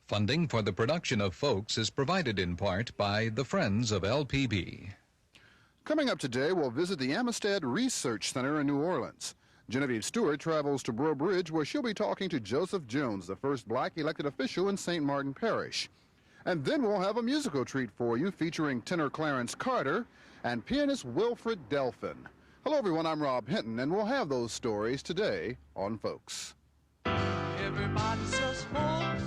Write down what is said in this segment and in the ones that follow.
Funding for the production of Folks is provided in part by the Friends of LPB. Coming up today, we'll visit the Amistad Research Center in New Orleans. Genevieve Stewart travels to Breaux Bridge, where she'll be talking to Joseph Jones, the first black elected official in St. Martin Parish. And then we'll have a musical treat for you featuring tenor Clarence Carter and pianist Wilfred Delphin. Hello, everyone. I'm Rob Hinton, and we'll have those stories today on Folks. Everybody says folks.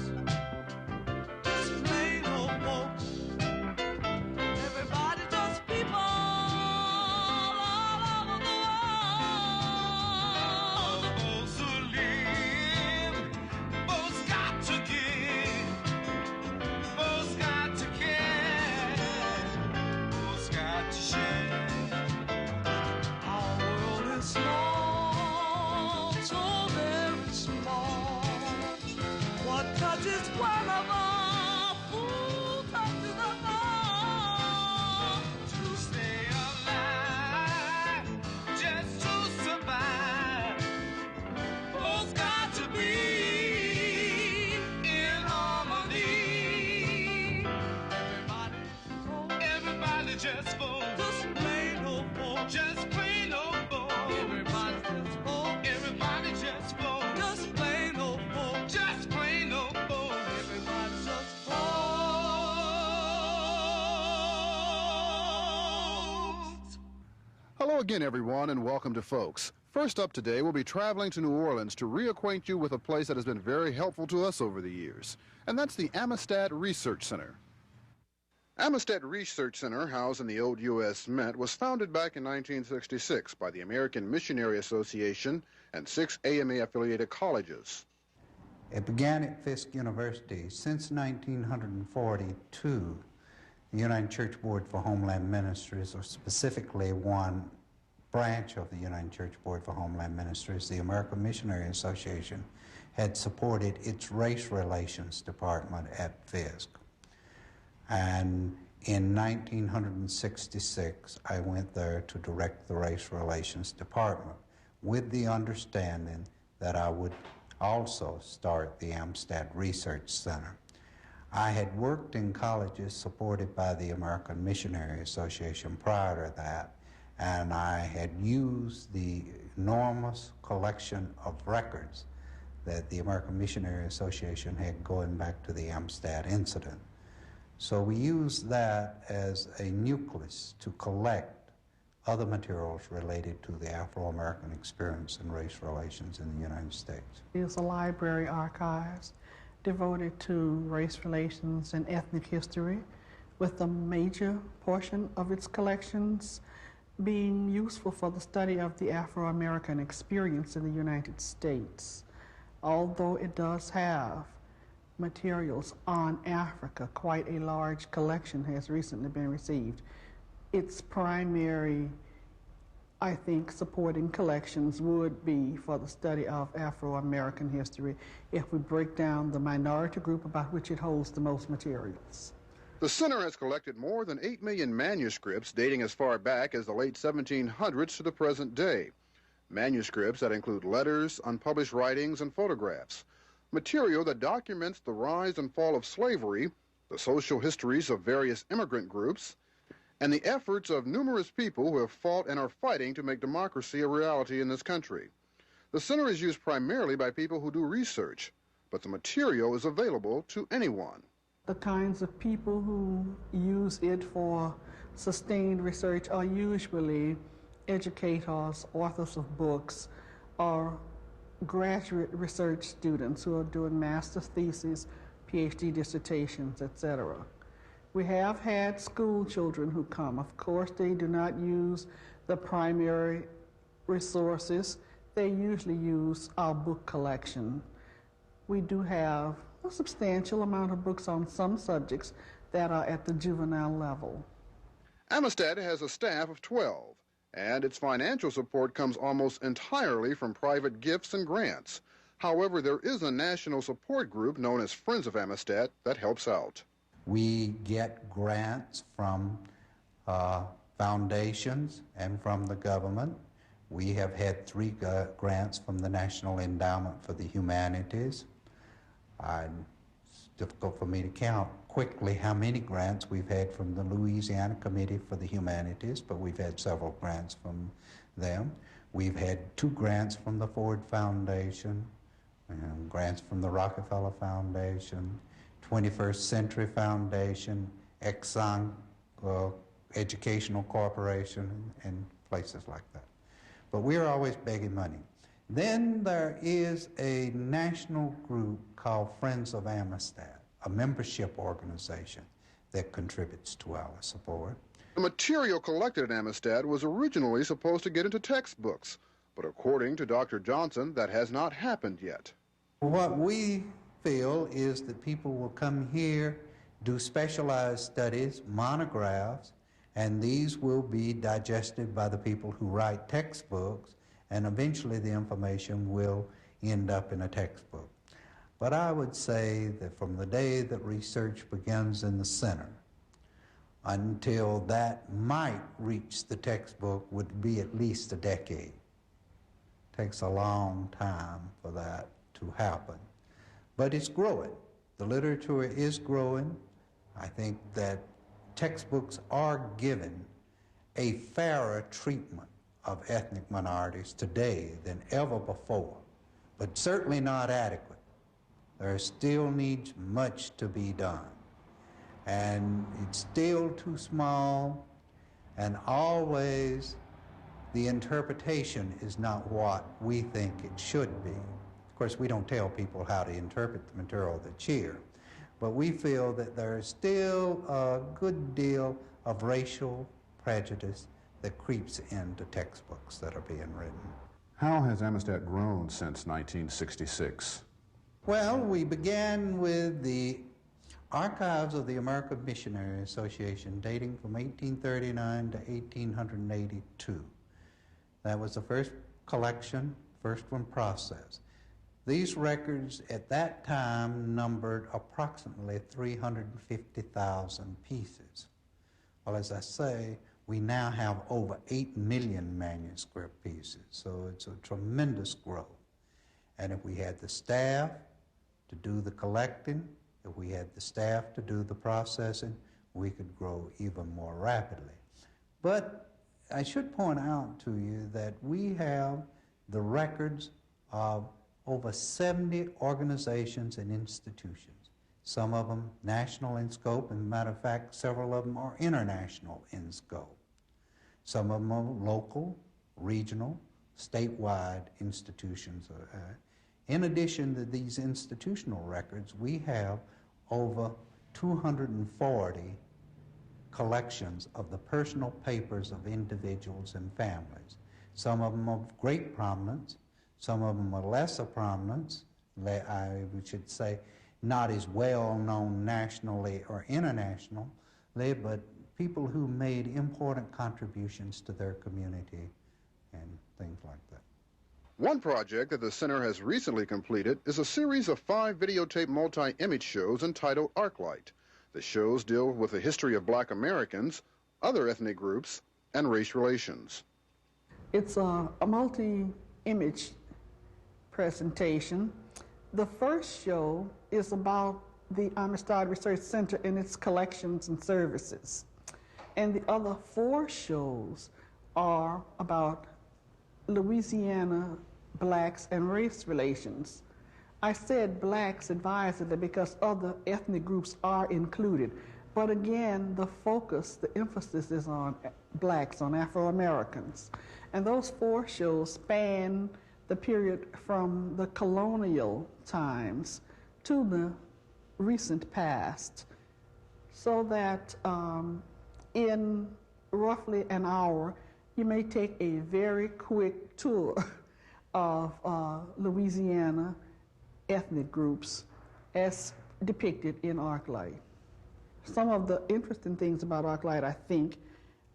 Just plain old folks. Everybody just people all over the world. Folks who live, folks got to give, folks got to care, folks got to share. Our world is small, so very small. What touches one of us, who touches us all? To stay alive, just to survive, folks got to be in harmony. Everybody just folks. Just plain old folks. Just plain old folks. Everybody just folks. Everybody just folks. Just plain old folks. Just plain old folks. Everybody just folks. Hello again, everyone, and welcome to Folks. First up today, we'll be traveling to New Orleans to reacquaint you with a place that has been very helpful to us over the years, and that's the Amistad Research Center. Amistad Research Center, housed in the old U.S. Mint, was founded back in 1966 by the American Missionary Association and 6 AMA-affiliated colleges. It began at Fisk University. Since 1942, the United Church Board for Homeland Ministries, or specifically one branch of the United Church Board for Homeland Ministries, the American Missionary Association, had supported its race relations department at Fisk. And in 1966, I went there to direct the race relations department with the understanding that I would also start the Amistad Research Center. I had worked in colleges supported by the American Missionary Association prior to that, and I had used the enormous collection of records that the American Missionary Association had going back to the Amistad incident. So we used that as a nucleus to collect other materials related to the Afro-American experience in race relations in the United States. It's a library archives devoted to race relations and ethnic history, with a major portion of its collections being useful for the study of the Afro-American experience in the United States. Although it does have materials on Africa, quite a large collection has recently been received. Its primary, I think, supporting collections would be for the study of Afro-American history if we break down the minority group about which it holds the most materials. The center has collected more than 8 million manuscripts dating as far back as the late 1700s to the present day. Manuscripts that include letters, unpublished writings, and photographs. Material that documents the rise and fall of slavery, the social histories of various immigrant groups, and the efforts of numerous people who have fought and are fighting to make democracy a reality in this country. The center is used primarily by people who do research, but the material is available to anyone. The kinds of people who use it for sustained research are usually educators, authors of books, or graduate research students who are doing master's theses, PhD dissertations, etc. We have had school children who come. Of course, they do not use the primary resources. They usually use our book collection. We do have a substantial amount of books on some subjects that are at the juvenile level. Amistad has a staff of 12, and its financial support comes almost entirely from private gifts and grants. However, there is a national support group known as Friends of Amistad that helps out. We get grants from foundations and from the government. We have had 3 grants from the National Endowment for the Humanities. difficult for me to count quickly how many grants we've had from the Louisiana Committee for the Humanities, but we've had several grants from them. We've had 2 grants from the Ford Foundation, grants from the Rockefeller Foundation, 21st Century Foundation, Exxon Educational Corporation, and places like that. But we're always begging money. Then there is a national group called Friends of Amistad, a membership organization that contributes to our support. The material collected at Amistad was originally supposed to get into textbooks, but according to Dr. Johnson, that has not happened yet. What we feel is that people will come here, do specialized studies, monographs, and these will be digested by the people who write textbooks, and eventually the information will end up in a textbook. But I would say that from the day that research begins in the center until that might reach the textbook would be at least a decade. It takes a long time for that to happen. But it's growing. The literature is growing. I think that textbooks are given a fairer treatment of ethnic minorities today than ever before, but certainly not adequate. There still needs much to be done. And it's still too small, and always the interpretation is not what we think it should be. Of course, we don't tell people how to interpret the material that's here, but we feel that there is still a good deal of racial prejudice that creeps into textbooks that are being written. How has Amistad grown since 1966? Well, we began with the Archives of the American Missionary Association dating from 1839 to 1882. That was the first collection, first one processed. These records at that time numbered approximately 350,000 pieces. Well, as I say, we now have over 8 million manuscript pieces, so it's a tremendous growth. And if we had the staff to do the collecting, if we had the staff to do the processing, we could grow even more rapidly. But I should point out to you that we have the records of over 70 organizations and institutions, some of them national in scope, and matter of fact, several of them are international in scope. Some of them are local, regional, statewide institutions. In addition to these institutional records, we have over 240 collections of the personal papers of individuals and families. Some of them of great prominence, some of them of lesser prominence, I should say not as well known nationally or internationally, but people who made important contributions to their community and things like that. One project that the center has recently completed is a series of 5 videotape multi-image shows entitled Arclight. The shows deal with the history of Black Americans, other ethnic groups, and race relations. It's a multi-image presentation. The first show is about the Amistad Research Center and its collections and services. And the other 4 shows are about Louisiana blacks and race relations. I said blacks advisedly because other ethnic groups are included. But again, the focus, the emphasis is on blacks, on Afro-Americans. And those 4 shows span the period from the colonial times to the recent past, so that in roughly an hour, you may take a very quick tour of Louisiana ethnic groups as depicted in Arclight. Some of the interesting things about Arclight, I think,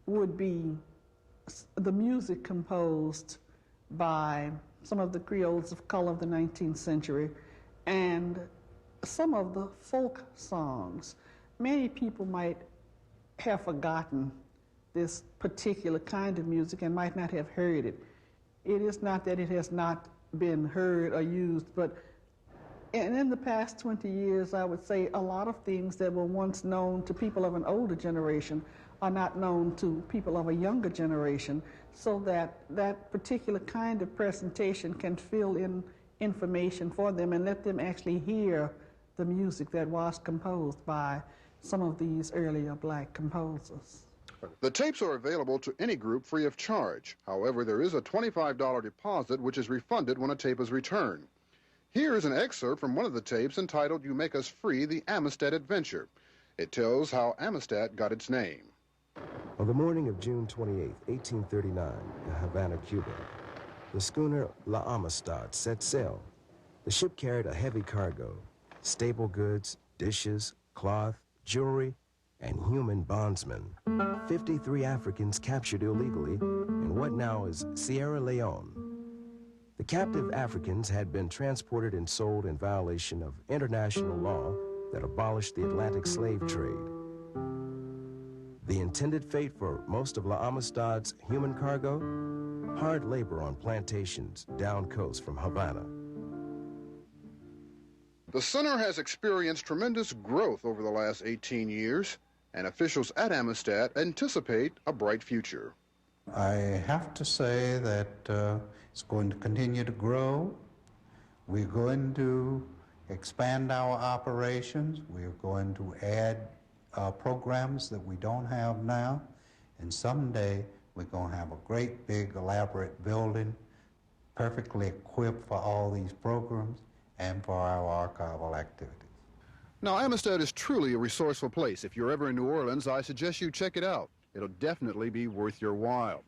would be the music composed by some of the Creoles of color of the 19th century and some of the folk songs. Many people might have forgotten this particular kind of music and might not have heard it. It is not that it has not been heard or used, but And in the past 20 years, I would say a lot of things that were once known to people of an older generation are not known to people of a younger generation, so that that particular kind of presentation can fill in information for them and let them actually hear the music that was composed by some of these earlier black composers. The tapes are available to any group free of charge. However, there is a $25 deposit which is refunded when a tape is returned. Here is an excerpt from one of the tapes entitled You Make Us Free, the Amistad Adventure. It tells how Amistad got its name. On the morning of June 28, 1839, in Havana, Cuba, the schooner La Amistad set sail. The ship carried a heavy cargo, staple goods, dishes, cloth, jewelry, and human bondsmen. 53 Africans captured illegally in what now is Sierra Leone. The captive Africans had been transported and sold in violation of international law that abolished the Atlantic slave trade. The intended fate for most of La Amistad's human cargo? Hard labor on plantations down coast from Havana. The center has experienced tremendous growth over the last 18 years, and officials at Amistad anticipate a bright future. I have to say that it's going to continue to grow. We're going to expand our operations. We're going to add programs that we don't have now. And someday we're going to have a great big elaborate building perfectly equipped for all these programs and for our archival activities. Now, Amistad is truly a resourceful place. If you're ever in New Orleans, I suggest you check it out. It'll definitely be worth your while.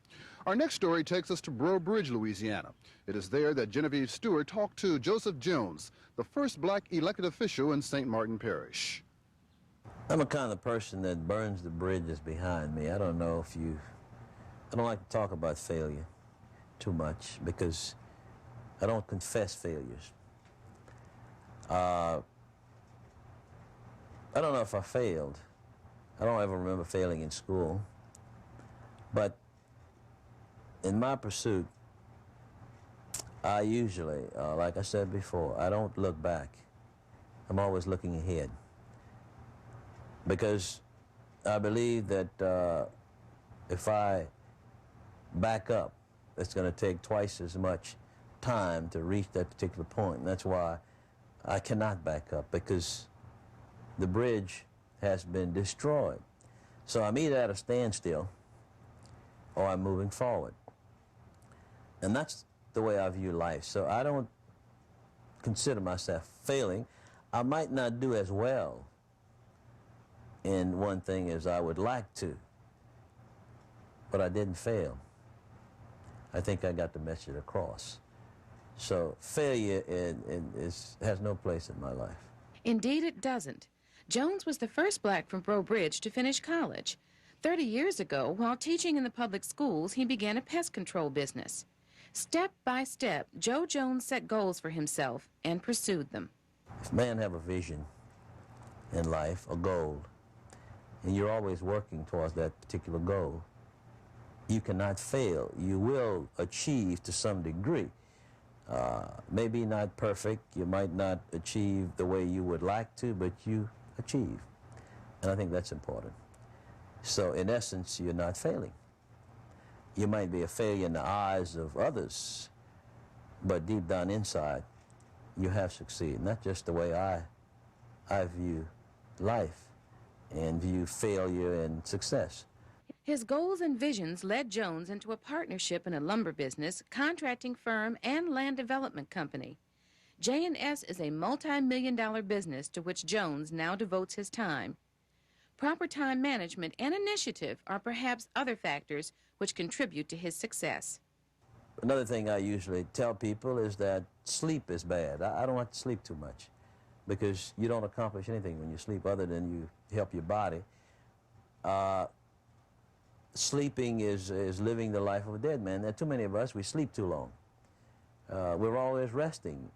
Our next story takes us to Breaux Bridge, Louisiana. It is there that Genevieve Stewart talked to Joseph Jones, the first black elected official in St. Martin Parish. I'm a kind of person that burns the bridges behind me. I don't like to talk about failure too much because I don't confess failures. I don't know if I failed. I don't ever remember failing in school. But in my pursuit, I usually, like I said before, I don't look back. I'm always looking ahead. Because I believe that if I back up, it's going to take twice as much time to reach that particular point. And that's why I cannot back up, because the bridge has been destroyed. So I'm either at a standstill or I'm moving forward. And that's the way I view life. So I don't consider myself failing. I might not do as well in one thing as I would like to, but I didn't fail. I think I got the message across. So failure has no place in my life. Indeed it doesn't. Jones was the first black from Breaux Bridge to finish college. 30 years ago, while teaching in the public schools, he began a pest control business. Step by step, Joe Jones set goals for himself and pursued them. If man have a vision in life, a goal, and you're always working towards that particular goal, you cannot fail. You will achieve to some degree. Maybe not perfect, you might not achieve the way you would like to, but you achieve. And I think that's important. So in essence, you're not failing. You might be a failure in the eyes of others, but deep down inside, you have succeeded. And that's just the way I view life and view failure and success. His goals and visions led Jones into a partnership in a lumber business, contracting firm, and land development company. J&S is a multi-million-dollar business to which Jones now devotes his time. Proper time management and initiative are perhaps other factors which contribute to his success. Another thing I usually tell people is that sleep is bad. I don't like to sleep too much because you don't accomplish anything when you sleep other than you help your body. Sleeping is living the life of a dead man. There are too many of us, we sleep too long. We're always resting.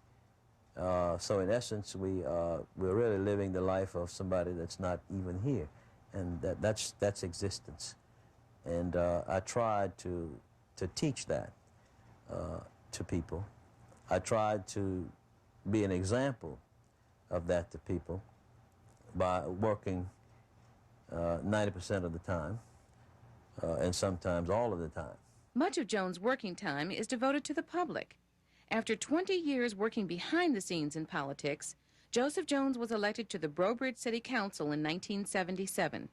So in essence, we're really living the life of somebody that's not even here. And that's existence. And I tried to teach that to people. I tried to be an example of that to people by working 90% of the time, and sometimes all of the time. Much of Jones' working time is devoted to the public. After 20 years working behind the scenes in politics, Joseph Jones was elected to the Breaux Bridge City Council in 1977.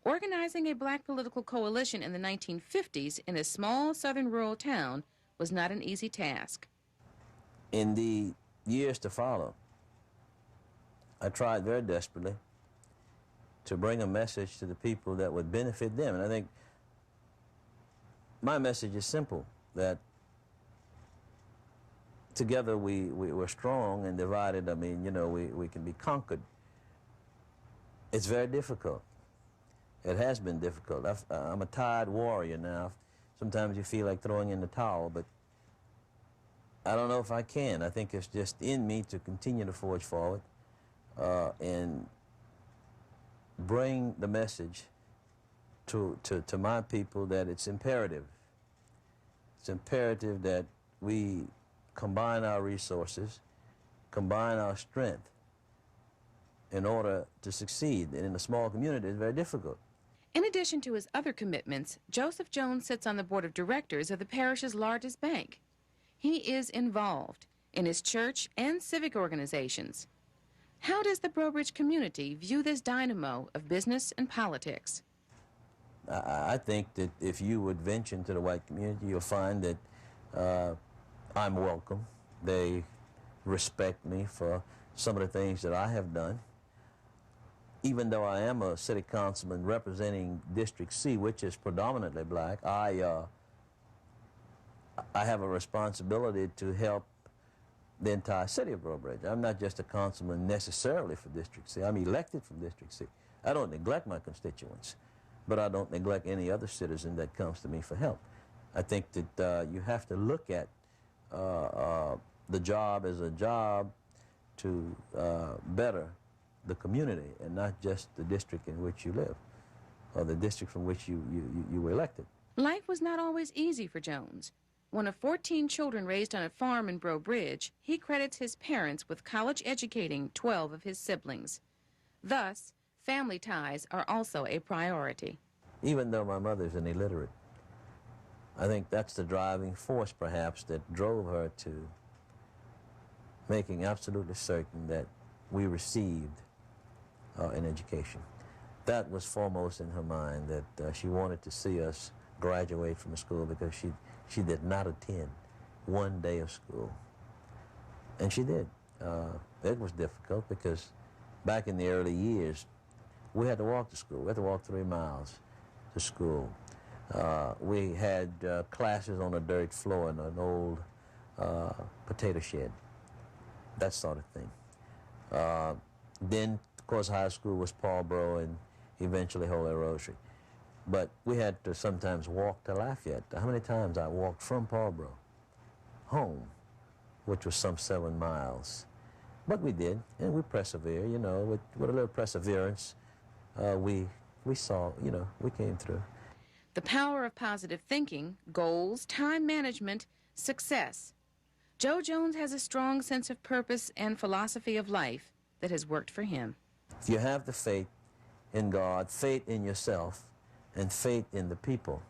Organizing a black political coalition in the 1950s in a small southern rural town was not an easy task. In the years to follow, I tried very desperately to bring a message to the people that would benefit them. And I think my message is simple, that together we're strong, and divided, I mean, you know, we can be conquered. It's very difficult. It has been difficult. I'm a tired warrior now. Sometimes you feel like throwing in the towel, but I don't know if I can. I think it's just in me to continue to forge forward and bring the message to my people that it's imperative. It's imperative that we combine our resources, combine our strength in order to succeed. And in a small community, it's very difficult. In addition to his other commitments, Joseph Jones sits on the board of directors of the parish's largest bank. He is involved in his church and civic organizations. How does the Breaux Bridge community view this dynamo of business and politics? I think that if you would venture into the white community, you'll find that I'm welcome. They respect me for some of the things that I have done. Even though I am a city councilman representing District C, which is predominantly black, I have a responsibility to help the entire city of Breaux Bridge. I'm not just a councilman necessarily for District C. I'm elected from District C. I don't neglect my constituents, but I don't neglect any other citizen that comes to me for help. I think that you have to look at the job as a job to better the community and not just the district in which you live or the district from which you were elected. Life was not always easy for Jones. One of 14 children raised on a farm in Breaux Bridge, he credits his parents with college educating 12 of his siblings. Thus, family ties are also a priority. Even though my mother's an illiterate, I think that's the driving force, perhaps, that drove her to making absolutely certain that we received an education. That was foremost in her mind, that she wanted to see us graduate from school because she did not attend one day of school. And she did. It was difficult because back in the early years, we had to walk to school. We had to walk 3 miles to school. We had classes on a dirt floor in an old potato shed, that sort of thing. Then, of course, high school was Paul Breaux and eventually Holy Rosary. But we had to sometimes walk to Lafayette. How many times I walked from Paul Breaux home, which was some 7 miles. But we did, and we persevered, you know, with a little perseverance. We saw, you know, we came through. The power of positive thinking, goals, time management, success. Joe Jones has a strong sense of purpose and philosophy of life that has worked for him. If you have the faith in God, faith in yourself, and faith in the people,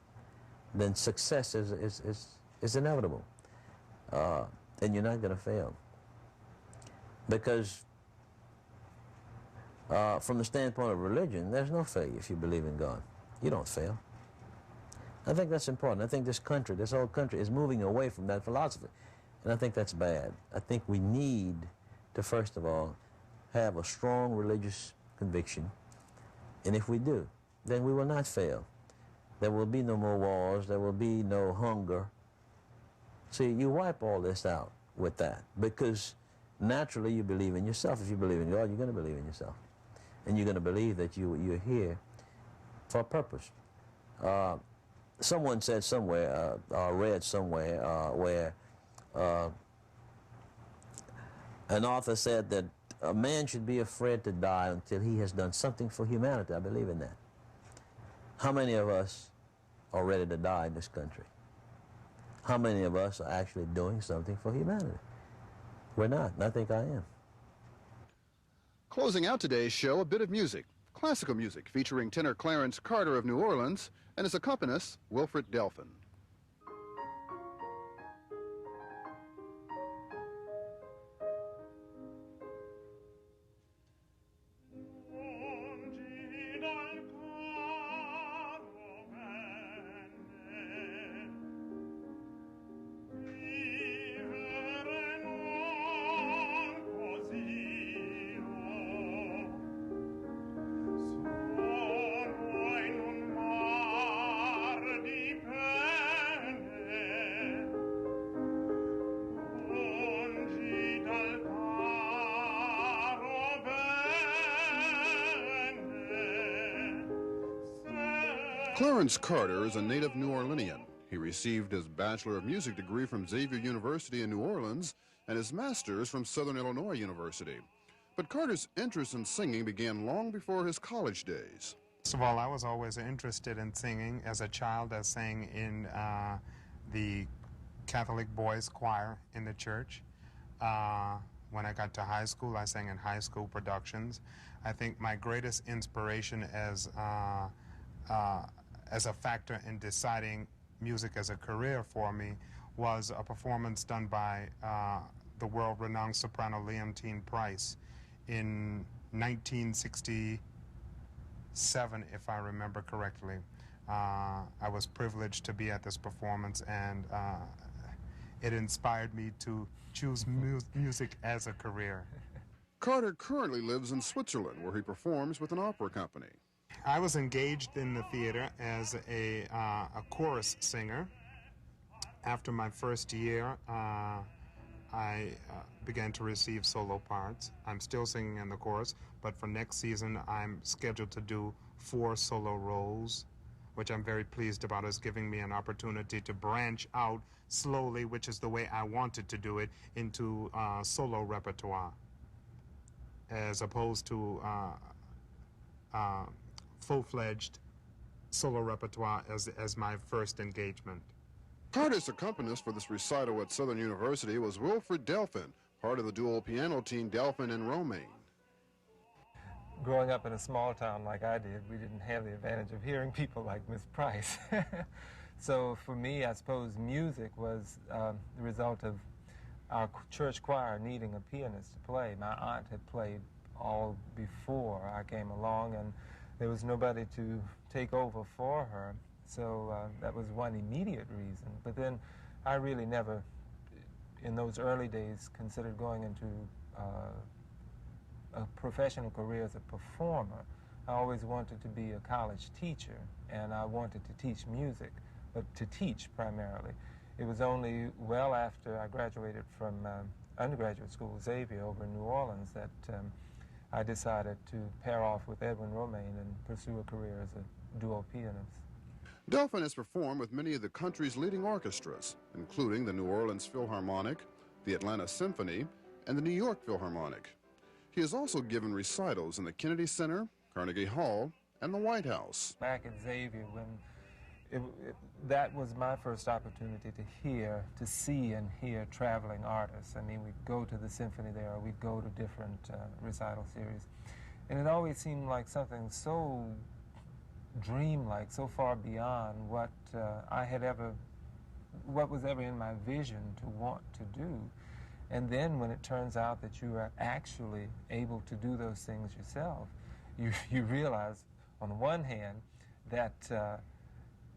then success is inevitable. And you're not going to fail. Because from the standpoint of religion, there's no failure if you believe in God. You don't fail. I think that's important. I think this country, this whole country, is moving away from that philosophy. And I think that's bad. I think we need to, first of all, have a strong religious conviction. And if we do, then we will not fail. There will be no more wars. There will be no hunger. See, you wipe all this out with that, because naturally you believe in yourself. If you believe in God, you're going to believe in yourself. And you're going to believe that you're here for a purpose. Someone said somewhere, or read somewhere, where an author said that a man should be afraid to die until he has done something for humanity. I believe in that. How many of us are ready to die in this country? How many of us are actually doing something for humanity? We're not, and I think I am. Closing out today's show, a bit of music, classical music featuring tenor Clarence Carter of New Orleans and his accompanist, Wilfred Delphin. Clarence Carter is a native New Orleanian. He received his Bachelor of Music degree from Xavier University in New Orleans and his master's from Southern Illinois University. But Carter's interest in singing began long before his college days. First of all, I was always interested in singing. As a child, I sang in the Catholic boys choir in the church. When I got to high school, I sang in high school productions. I think my greatest inspiration as a factor in deciding music as a career for me was a performance done by the world-renowned soprano Leontine Price in 1967, if I remember correctly. I was privileged to be at this performance, and it inspired me to choose music as a career. Carter currently lives in Switzerland, where he performs with an opera company. I was engaged in the theater as a chorus singer. After my first year, I began to receive solo parts. I'm still singing in the chorus, but for next season, I'm scheduled to do 4 solo roles, which I'm very pleased about. It's giving me an opportunity to branch out slowly, which is the way I wanted to do it, into solo repertoire, as opposed to full-fledged solo repertoire as my first engagement. Carter's accompanist for this recital at Southern University was Wilfred Delphin, part of the dual piano team Delphin and Romaine. Growing up in a small town like I did, we didn't have the advantage of hearing people like Miss Price. So for me, I suppose music was the result of our church choir needing a pianist to play. My aunt had played all before I came along, and there was nobody to take over for her. So that was one immediate reason. But then I really never, in those early days, considered going into a professional career as a performer. I always wanted to be a college teacher, and I wanted to teach music, but to teach primarily. It was only well after I graduated from undergraduate school, Xavier, over in New Orleans, that I decided to pair off with Edwin Romaine and pursue a career as a duo pianist. Delphin has performed with many of the country's leading orchestras, including the New Orleans Philharmonic, the Atlanta Symphony, and the New York Philharmonic. He has also given recitals in the Kennedy Center, Carnegie Hall, and the White House. Back at Xavier, when that was my first opportunity to see and hear traveling artists. I mean, we'd go to the symphony there, or we'd go to different recital series. And it always seemed like something so dreamlike, so far beyond what what was ever in my vision to want to do. And then when it turns out that you are actually able to do those things yourself, you realize, on the one hand, that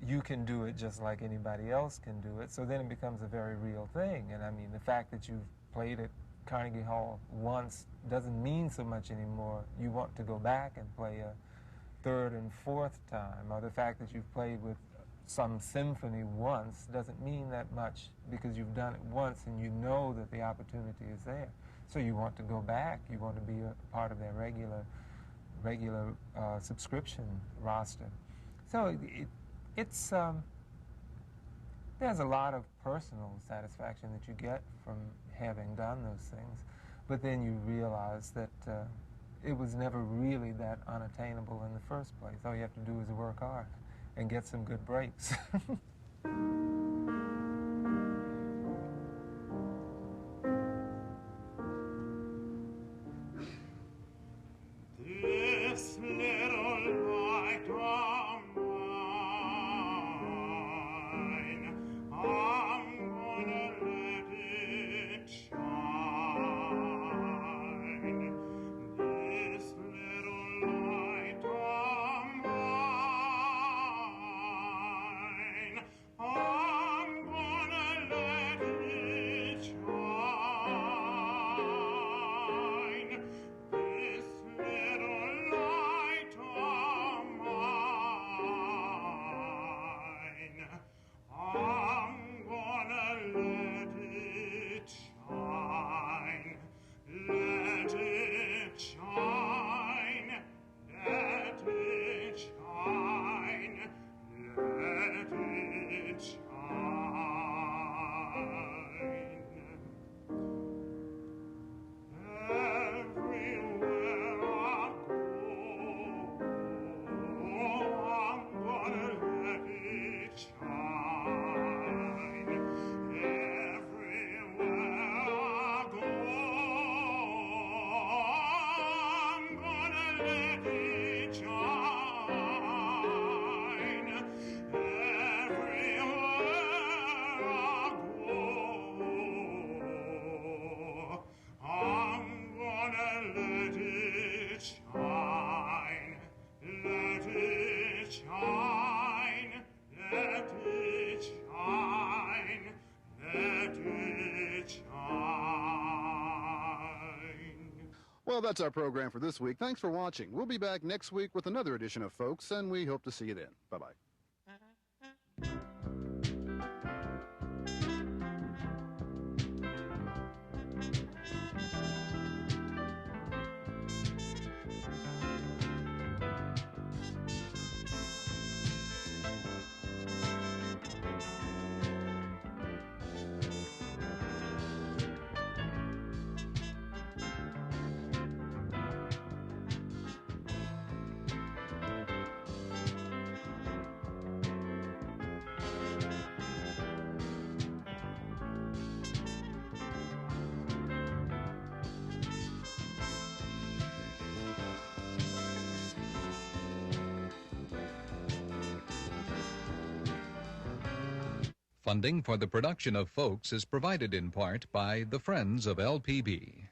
you can do it just like anybody else can do it, so then it becomes a very real thing. And I mean, the fact that you've played at Carnegie Hall once doesn't mean so much anymore. You want to go back and play a third and fourth time, or the fact that you've played with some symphony once doesn't mean that much, because you've done it once and you know that the opportunity is there. So you want to go back, you want to be a part of their regular subscription roster. So it's there's a lot of personal satisfaction that you get from having done those things, but then you realize that it was never really that unattainable in the first place. All you have to do is work hard and get some good breaks. that's our program for this week. Thanks for watching. We'll be back next week with another edition of Folks, and we hope to see you then. Bye-bye. Funding for the production of Folks is provided in part by the Friends of LPB.